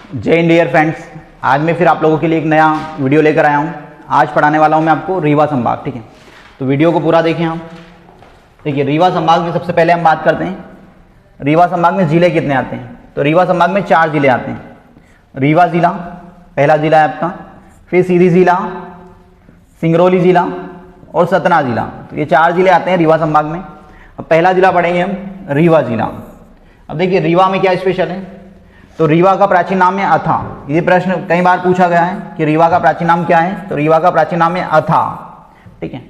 जय Hind dear friends, आज मैं फिर आप लोगों के लिए एक नया वीडियो लेकर आया हूँ। आज पढ़ाने वाला हूँ मैं आपको रीवा संभाग। ठीक है, तो वीडियो को पूरा देखें आप। देखिए, रीवा संभाग में सबसे पहले हम बात करते हैं रीवा संभाग में ज़िले कितने आते हैं। तो रीवा संभाग में 4 ज़िले आते हैं। रीवा ज़िला पहला ज़िला है आपका, फिर सीधी ज़िला, सिंगरौली ज़िला और सतना ज़िला। तो ये 4 ज़िले आते हैं रीवा संभाग में। अब पहला ज़िला पढ़ेंगे हम रीवा ज़िला। अब देखिए, रीवा में क्या स्पेशल है। तो रीवा का प्राचीन नाम है अथा। ये प्रश्न कई बार पूछा गया है कि रीवा का प्राचीन नाम क्या है। तो रीवा का प्राचीन नाम है अथा। ठीक है,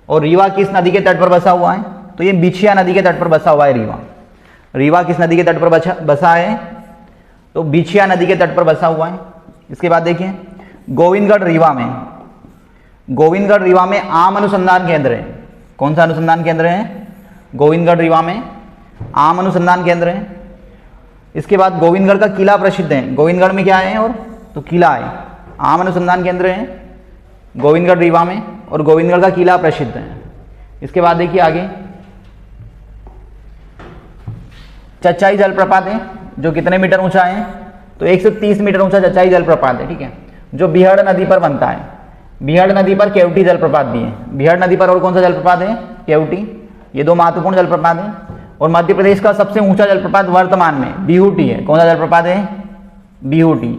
और रीवा किस नदी के तट पर बसा हुआ है। तो ये बिछिया नदी के तट पर बसा हुआ है रीवा। रीवा किस नदी के तट पर बसा है। तो बिछिया नदी के तट पर बसा हुआ है। इसके बाद देखिए, गोविंदगढ़ रीवा में आम अनुसंधान केंद्र है। कौन सा अनुसंधान केंद्र है। गोविंदगढ़ रीवा में आम अनुसंधान केंद्र है। इसके बाद गोविंदगढ़ का किला प्रसिद्ध है। गोविंदगढ़ में क्या है, और तो किला है। आम अनुसंधान केंद्र है गोविंदगढ़ रीवा में, और गोविंदगढ़ का किला प्रसिद्ध है। इसके बाद देखिए आगे, चचाई जलप्रपात है जो कितने मीटर ऊंचा है। तो 130 मीटर ऊंचा चचाई जलप्रपात है। ठीक है, जो बिहड़ नदी पर बनता है। बिहड़ नदी पर केवटी जलप्रपात भी है। बिहड़ नदी पर और कौन सा जलप्रपात है, केवटी। ये 2 महत्वपूर्ण जलप्रपात हैं। और मध्य प्रदेश का सबसे ऊंचा जलप्रपात वर्तमान में बिहुटी है। कौन सा जलप्रपात है, बिहुटी।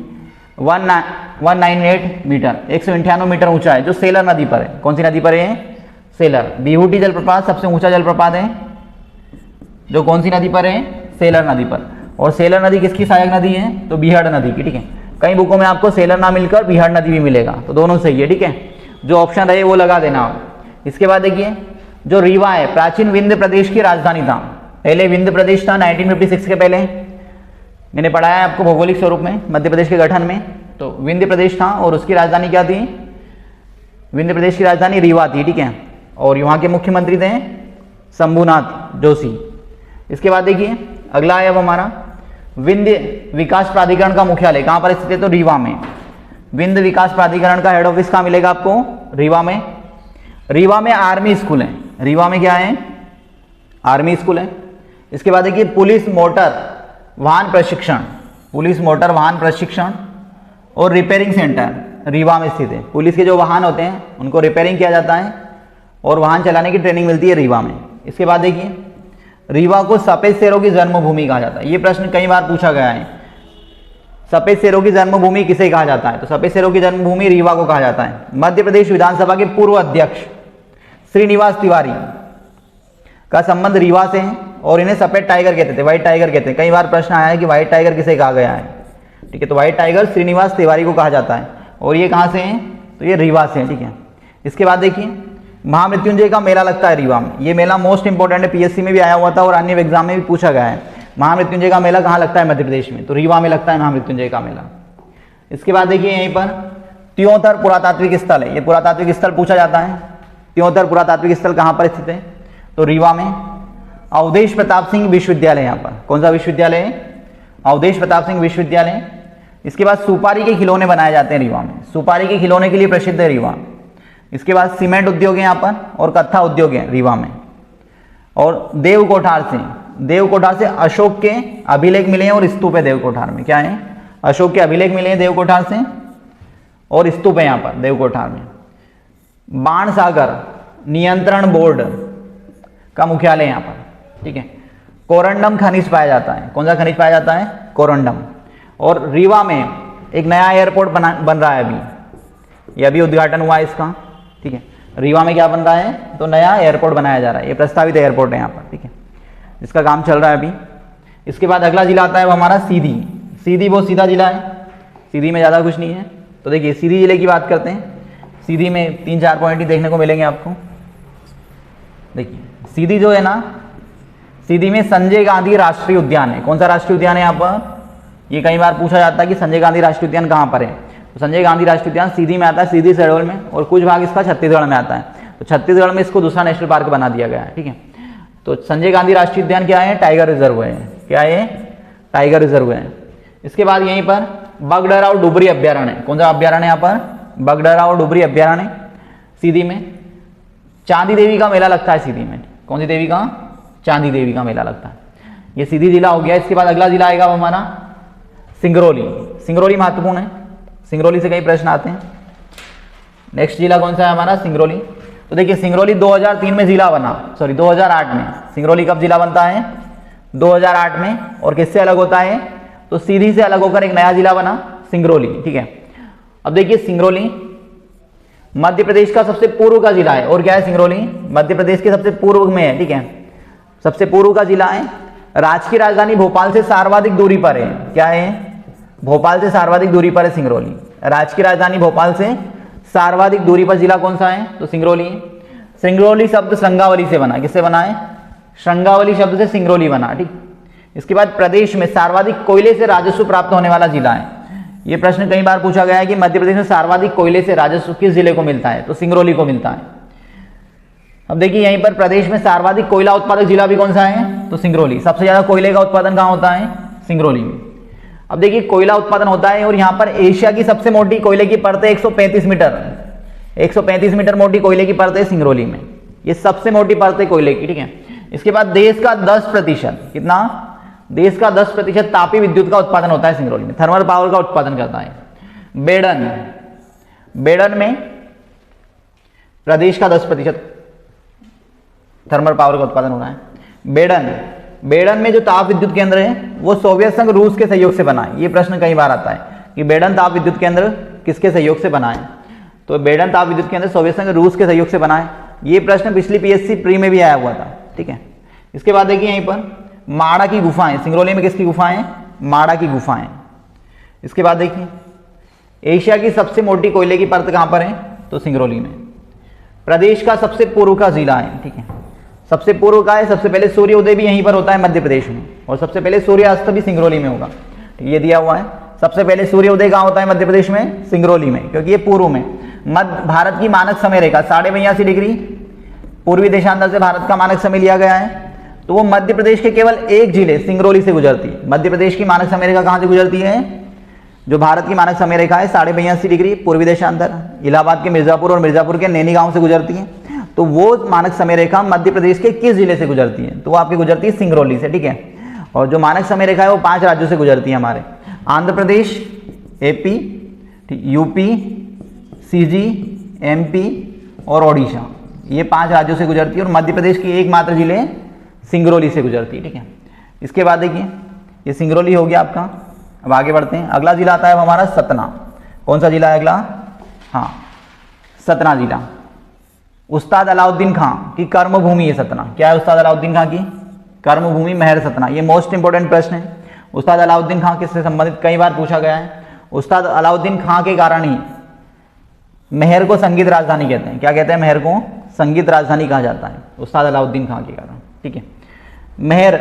198 मीटर, 198 मीटर ऊंचा है, जो सेलर नदी पर है। कौन सी नदी पर है, सेलर। बिहुटी जलप्रपात सबसे ऊंचा जलप्रपात है, जो कौन सी नदी पर है, सेलर नदी पर। और सेलर नदी किसकी सहायक नदी है, तो बिहड़ नदी की। ठीक है, कई बुकों में आपको सेलर ना मिलकर बिहड़ नदी भी मिलेगा, तो दोनों सही है। ठीक है, जो ऑप्शन रहे वो लगा देना आप। इसके बाद देखिए, जो रीवा है प्राचीन विंध्य प्रदेश की राजधानी था। पहले विंध्य प्रदेश था 1956 के पहले। मैंने पढ़ाया है आपको भौगोलिक स्वरूप में मध्य प्रदेश के गठन में। तो विंध्य प्रदेश था और उसकी राजधानी क्या थी, विंध्य प्रदेश की राजधानी रीवा थी। ठीक है, और यहाँ के मुख्यमंत्री थे शंभुनाथ जोशी। इसके बाद देखिए, अगला है अब हमारा विंध्य विकास प्राधिकरण का मुख्यालय कहाँ पर स्थित है, तो रीवा में। विंध्य विकास प्राधिकरण का हेड ऑफिस कहाँ मिलेगा आपको, रीवा में। रीवा में आर्मी स्कूल है। रीवा में क्या है, आर्मी स्कूल है। इसके बाद देखिए, पुलिस मोटर वाहन प्रशिक्षण और रिपेयरिंग सेंटर रीवा में स्थित है। पुलिस के जो वाहन होते हैं उनको रिपेयरिंग किया जाता है और वाहन चलाने की ट्रेनिंग मिलती है रीवा में। इसके बाद देखिए, रीवा को सफेद शेरों की जन्मभूमि कहा जाता है। ये प्रश्न कई बार पूछा गया है, सफेद शेरों की जन्मभूमि किसे कहा जाता है। तो सफेद शेरों की जन्मभूमि रीवा को कहा जाता है। मध्य प्रदेश विधानसभा के पूर्व अध्यक्ष श्रीनिवास तिवारी का संबंध रीवा से है, और इन्हें सफेद टाइगर कहते थे, व्हाइट टाइगर कहते हैं। कई बार प्रश्न आया है कि व्हाइट टाइगर किसे कहा गया है। ठीक है, तो व्हाइट टाइगर श्रीनिवास तिवारी को कहा जाता है, और ये कहाँ से हैं, तो ये रीवा से हैं। ठीक है, इसके बाद देखिए, महामृत्युंजय का मेला लगता है रीवा में। ये मेला मोस्ट इंपॉर्टेंट है, पीएससी में भी आया हुआ था और अन्य एग्जाम में भी पूछा गया है। महामृत्युंजय का मेला कहाँ लगता है, मध्य प्रदेश में। तो रीवा में लगता है महामृत्युंजय का मेला। इसके बाद देखिए, यहीं पर त्योंतर पुरातात्विक स्थल है। ये पुरातात्विक स्थल पूछा जाता है। त्योंतर पुरातात्विक स्थल कहाँ पर स्थित है, तो रीवा में। अवधेश प्रताप सिंह विश्वविद्यालय, यहाँ पर कौन सा विश्वविद्यालय है, अवधेश प्रताप सिंह विश्वविद्यालय। इसके बाद सुपारी के खिलौने बनाए जाते हैं रीवा में। सुपारी के खिलौने के लिए प्रसिद्ध है रीवा। इसके बाद सीमेंट उद्योग है यहाँ पर, और कत्था उद्योग है रीवा में। और देवकोठार से अशोक के अभिलेख मिले हैं और स्तूप है देवकोठार में। क्या है, अशोक के अभिलेख मिले हैं देवकोठार से, और स्तूप है यहाँ पर देवकोठार में। बाणसागर नियंत्रण बोर्ड का मुख्यालय यहाँ पर। ठीक है, कोरंडम खनिज पाया जाता है। कौन सा खनिज पाया जाता है, कोरंडम। और रीवा में एक नया एयरपोर्ट बन रहा है अभी, ये अभी उद्घाटन हुआ है इसका। ठीक है, रीवा में क्या बन रहा है, तो नया एयरपोर्ट बनाया जा रहा है। ये प्रस्तावित एयरपोर्ट है यहाँ पर। ठीक है, इसका काम चल रहा है अभी। इसके बाद अगला जिला आता है वो हमारा सीधी। सीधी बहुत सीधा जिला है, सीधी में ज़्यादा कुछ नहीं है। तो देखिए, सीधी जिले की बात करते हैं। सीधी में 3-4 पॉइंट ही देखने को मिलेंगे आपको। देखिए, सीधी जो है ना, सीधी में संजय गांधी राष्ट्रीय उद्यान है। कौन सा राष्ट्रीय उद्यान है यहाँ पर, ये कई बार पूछा जाता है कि संजय गांधी राष्ट्रीय उद्यान कहाँ पर है। तो संजय गांधी राष्ट्रीय उद्यान सीधी में आता है, सीधी शहडोल में, और कुछ भाग इसका छत्तीसगढ़ में आता है। तो छत्तीसगढ़ में इसको दूसरा नेशनल पार्क बना दिया गया है। ठीक है, तो संजय गांधी राष्ट्रीय उद्यान क्या है, टाइगर रिजर्व है। क्या है, टाइगर रिजर्व है। इसके बाद यहीं पर बगडरा और डुबरी अभ्यारण्य है। कौन सा अभ्यारण्य यहाँ पर, बगडरा और डुबरी अभ्यारण्य सीधी में। चांदी देवी का मेला लगता है सीधी में। कौन सी देवी का, चांदी देवी का मेला लगता है। ये सीधी जिला हो गया। इसके बाद अगला जिला आएगा हमारा सिंगरौली, सिंगरौली महत्वपूर्ण है, सिंगरौली से कई प्रश्न आते हैं। नेक्स्ट जिला कौन सा है हमारा? सिंगरौली। तो देखिए सिंगरौली 2003 में जिला बना, सॉरी 2008 में। सिंगरौली कब जिला बनता है? 2008 में। और किससे अलग होता है? तो सीधी से अलग होकर एक नया जिला बना, सिंगरौली, ठीक है। अब देखिए सिंगरौली मध्य प्रदेश का सबसे पूर्व का जिला है। और क्या है? सिंगरौली मध्य प्रदेश के सबसे पूर्व में है, ठीक है, सबसे पूर्व का जिला है। राज्य की राजधानी भोपाल से सर्वाधिक दूरी पर है। क्या है? भोपाल से सर्वाधिक दूरी पर है सिंगरौली। राज्य की राजधानी भोपाल से सर्वाधिक दूरी पर जिला कौन सा है? तो सिंगरौली। सिंगरौली शब्द श्रृंगावली से बना, किससे बना है? श्रृंगावली शब्द से सिंगरौली बना, ठीक। इसके बाद प्रदेश में सर्वाधिक कोयले से राजस्व प्राप्त होने वाला जिला है। यह प्रश्न कई बार पूछा गया है कि मध्य प्रदेश में सर्वाधिक कोयले से राजस्व किस जिले को मिलता है? तो सिंगरौली को मिलता है। अब देखिए यहीं पर प्रदेश में सर्वाधिक कोयला उत्पादक जिला भी कौन सा है? तो सिंगरौली। सबसे ज्यादा कोयले का उत्पादन कहां होता है? सिंगरौली में। अब देखिए कोयला उत्पादन होता है और यहां पर एशिया की सबसे मोटी कोयले की परत है 135 मीटर, 135 मीटर मोटी कोयले की परत है सिंगरौली में। ये सबसे मोटी परत है कोयले की, ठीक है। इसके बाद देश का 10%, कितना? देश का 10% तापीय विद्युत का उत्पादन होता है सिंगरौली में, थर्मल पावर का उत्पादन करता है। बेड़न, बेड़न में प्रदेश का 10% थर्मल पावर का उत्पादन हो रहा है। बेड़न, बेड़न में जो ताप विद्युत केंद्र है वो सोवियत संघ रूस के सहयोग से बना है। ये प्रश्न कई बार आता है कि बेड़न ताप विद्युत केंद्र किसके सहयोग से बना है? तो बेड़न ताप विद्युत केंद्र सोवियत संघ रूस के सहयोग से बना है। ये प्रश्न पिछली पीएससी प्री में भी आया हुआ था, ठीक है। इसके बाद देखिए यहीं पर माड़ा की गुफाएं, सिंगरौली में किसकी गुफाएं? माड़ा की गुफाएं। इसके बाद देखिए एशिया की सबसे मोटी कोयले की परत कहां पर है? तो सिंगरौली में। प्रदेश का सबसे पूर्व का जिला है, ठीक है, सबसे पूर्व का है। सबसे पहले सूर्योदय भी यहीं पर होता है मध्य प्रदेश में, और सबसे पहले सूर्यास्त भी सिंगरौली में होगा, ठीक, ये दिया हुआ है। सबसे पहले सूर्योदय कहां होता है मध्य प्रदेश में? सिंगरौली में, क्योंकि ये पूर्व में। मध्य भारत की मानक समय रेखा 82.5 डिग्री पूर्वी देशांतर से भारत का मानक समय लिया गया है। तो वो मध्य प्रदेश के केवल एक जिले सिंगरौली से गुजरती है। मध्य प्रदेश की मानक समय रेखा कहां से गुजरती है? जो भारत की मानक समय रेखा है 82.5 डिग्री पूर्वी देशांतर, इलाहाबाद के मिर्जापुर और मिर्जापुर के नैनी गांव से गुजरती है। तो वो मानक समय रेखा मध्य प्रदेश के किस जिले से गुजरती है? तो वो आपकी गुजरती है सिंगरौली से, ठीक है। और जो मानक समय रेखा है वो 5 राज्यों से गुजरती है हमारे, Andhra Pradesh, AP, UP, CG, MP और ओडिशा। ये 5 राज्यों से गुजरती है और मध्य प्रदेश की एकमात्र जिले सिंगरौली से गुजरती है, ठीक है। इसके बाद देखिए ये सिंगरौली हो गया आपका। अब आगे बढ़ते हैं, अगला जिला आता है हमारा सतना। कौन सा जिला है अगला? हाँ, सतना जिला। उस्ताद अलाउद्दीन खां की कर्मभूमि है सतना। क्या है उस्ताद अलाउद्दीन खां की कर्मभूमि? महर सतना। ये मोस्ट इंपोर्टेंट प्रश्न है। उस्ताद अलाउद्दीन खां किससे संबंधित कई बार पूछा गया है। उस्ताद अलाउद्दीन खां के कारण ही महर को संगीत राजधानी कहते हैं। क्या कहते हैं? महर को संगीत राजधानी कहा जाता है उस्ताद अलाउद्दीन खां के कारण, ठीक है। महर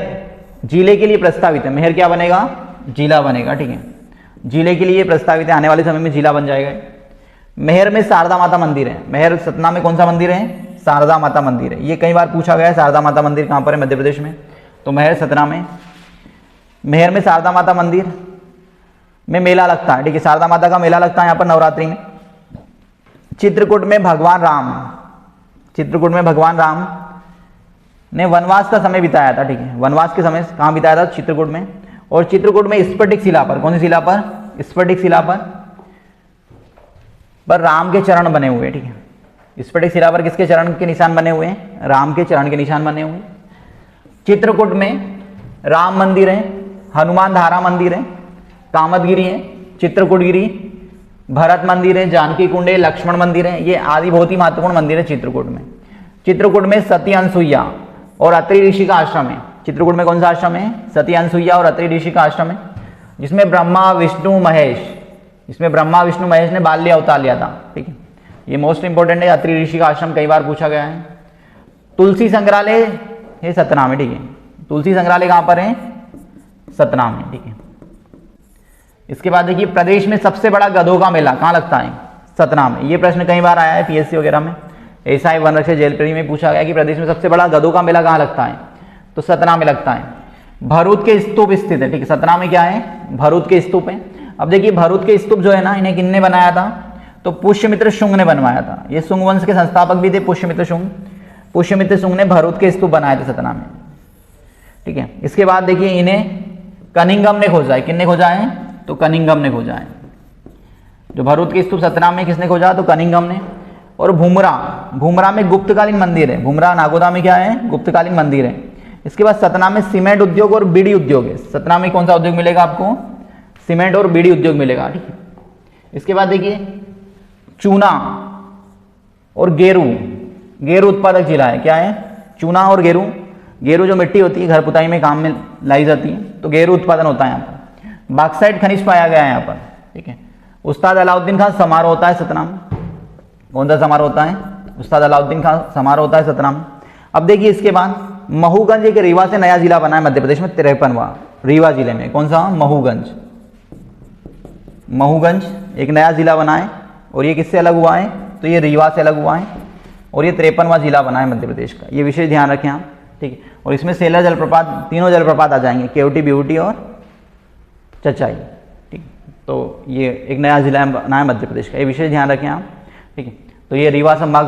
जिले के लिए प्रस्तावित है। महर क्या बनेगा? जिला बनेगा, ठीक है। जिले के लिए प्रस्तावित है, आने वाले समय में जिला बन जाएगा। महर में शारदा माता मंदिर है। महर सतना में कौन सा मंदिर है? शारदा माता मंदिर है। ये कई बार पूछा गया है, शारदा माता मंदिर कहाँ पर है? मध्य प्रदेश में। तो महर सतना में। महर में शारदा माता मंदिर में मेला लगता है, ठीक है, शारदा माता का मेला लगता है यहाँ पर नवरात्रि में। चित्रकूट में भगवान राम, चित्रकूट में भगवान राम ने वनवास का समय बिताया था, ठीक है। वनवास के समय कहाँ बिताया था? चित्रकूट में। और चित्रकूट में स्फटिक शिला पर, कौन सी शिला पर? स्फटिक शिला पर राम के चरण बने हुए, ठीक है। स्फटिक शिला पर किसके चरण के निशान बने हुए हैं? राम के चरण के निशान बने हुए। चित्रकूट में राम मंदिर है, हनुमान धारा मंदिर है, कामतगिरी है, चित्रकूटगिरी, भरत मंदिर है, जानकी कुंड है, लक्ष्मण मंदिर है। ये आदि बहुत ही महत्वपूर्ण मंदिर है चित्रकूट में। चित्रकूट में सती अनसुईया और अत्रि ऋषि का आश्रम है। चित्रकूट में कौन सा आश्रम है? सती अनसुईया और अत्रि ऋषि का आश्रम है, जिसमें ब्रह्मा विष्णु महेश, इसमें ब्रह्मा विष्णु महेश ने बाल्य अवतार लिया था, ठीक है। ये मोस्ट इंपोर्टेंट है। अत्रि ऋषि का आश्रम कई बार पूछा गया है। तुलसी संग्रहालय है सतना में, ठीक है। तुलसी संग्रहालय कहां पर है? सतना में, ठीक है। इसके बाद देखिए प्रदेश में सबसे बड़ा गधों का मेला कहां लगता है? सतना में। ये प्रश्न कई बार आया है पीएससी वगैरह में, एसआई वन रक्षक जेलप्री में पूछा गया कि प्रदेश में सबसे बड़ा गधों का मेला कहां लगता है? तो सतना में लगता है। भरूच के स्तूप स्थित है, ठीक है। सतना में क्या है? भरूच के स्तूप है। अब देखिए भरूच के स्तूप जो है ना, इन्हें किसने बनाया था? तो पुष्यमित्र शुंग ने बनवाया था। ये शुंग वंश के संस्थापक भी थे पुष्यमित्र शुंग। पुष्यमित्र शुंग ने भरूच के स्तूप बनाए थे सतना में, ठीक है। इसके बाद देखिए इन्हें कनिंघम ने खोजा है। किसने खोजा है? तो कनिंघम ने खोजा है। जो भरूच के स्तूप सतनाम में किसने खोजा, तो कनिंघम ने। और भूमरा, भूमरा में गुप्तकालीन मंदिर है, भूमरा नागोदा में क्या है, गुप्तकालीन मंदिर है। इसके बाद सतनाम में सीमेंट उद्योग और बीड़ी उद्योग है। सतनाम में कौन सा उद्योग मिलेगा आपको, सीमेंट और बीड़ी उद्योग मिलेगा, ठीक है। इसके बाद देखिए चूना और गेरू, गेरू उत्पादक जिला है, क्या है, चूना और गेरू। गेरू जो मिट्टी होती है घर पुताई में काम में लाई जाती है, तो गेरू उत्पादन होता है यहाँ पर। बॉक्साइट खनिज पाया गया है यहाँ पर, ठीक है। उस्ताद अलाउद्दीन खान समारोह होता है सतनाम, कौन सा समारोह होता है, उस्ताद अलाउद्दीन खान समारोह होता है सतनाम। अब देखिए इसके बाद महूगंज एक रीवा से नया जिला बना है मध्य प्रदेश में, 53वां रीवा जिले में, कौन सा, महूगंज। महूगंज एक नया जिला बना है और ये किससे अलग हुआ है, तो ये रीवा से अलग हुआ है और ये 53वां जिला बना है मध्य प्रदेश का, ये विशेष ध्यान रखें आप, ठीक है। और इसमें सेलर जलप्रपात, तीनों जलप्रपात आ जाएंगे, केवटी, बिहुटी और चचाई, ठीक। तो ये एक नया जिला बना है मध्य प्रदेश का, ये विशेष ध्यान रखें आप, ठीक है। तो ये रीवा संभाग